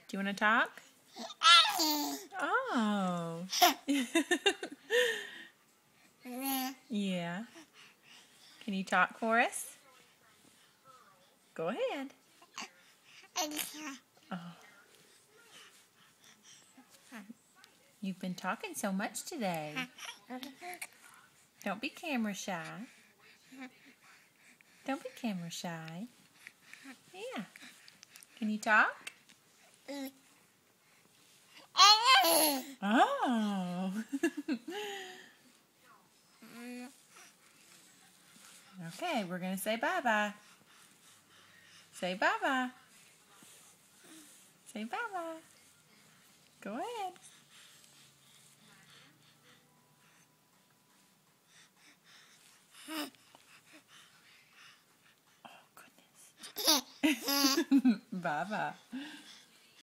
Do you want to talk? Oh. Yeah. Can you talk for us? Go ahead. Oh. You've been talking so much today. Don't be camera shy. Don't be camera shy. Yeah. Can you talk? Oh. Okay, we're going to say bye-bye. Say bye-bye. Say bye-bye. Go ahead. Oh, goodness. Bye-bye.